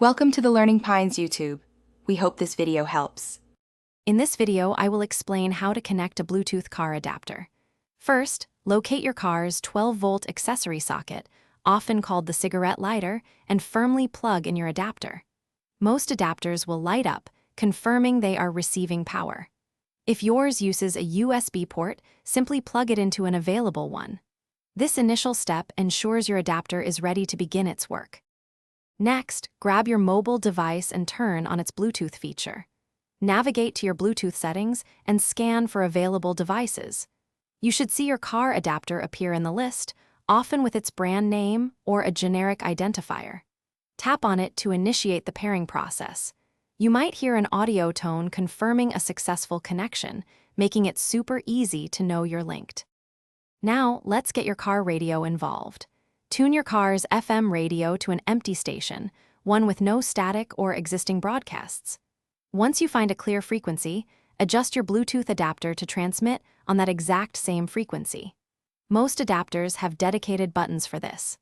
Welcome to the Learning Pines YouTube. We hope this video helps. In this video, I will explain how to connect a Bluetooth car adapter. First, locate your car's 12-volt accessory socket, often called the cigarette lighter, and firmly plug in your adapter. Most adapters will light up, confirming they are receiving power. If yours uses a USB port, simply plug it into an available one. This initial step ensures your adapter is ready to begin its work. Next, grab your mobile device and turn on its Bluetooth feature. Navigate to your Bluetooth settings and scan for available devices. You should see your car adapter appear in the list, often with its brand name or a generic identifier. Tap on it to initiate the pairing process. You might hear an audio tone confirming a successful connection, making it super easy to know you're linked. Now, let's get your car radio involved. Tune your car's FM radio to an empty station, one with no static or existing broadcasts. Once you find a clear frequency, adjust your Bluetooth adapter to transmit on that exact same frequency. Most adapters have dedicated buttons for this.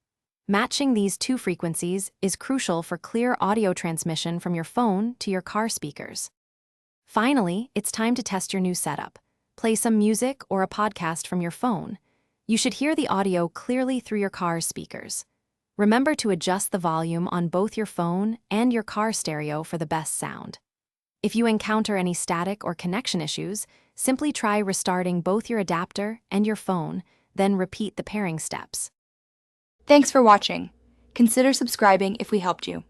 Matching these two frequencies is crucial for clear audio transmission from your phone to your car speakers. Finally, it's time to test your new setup. Play some music or a podcast from your phone. You should hear the audio clearly through your car's speakers. Remember to adjust the volume on both your phone and your car stereo for the best sound. If you encounter any static or connection issues, simply try restarting both your adapter and your phone, then repeat the pairing steps. Thanks for watching. Consider subscribing if we helped you.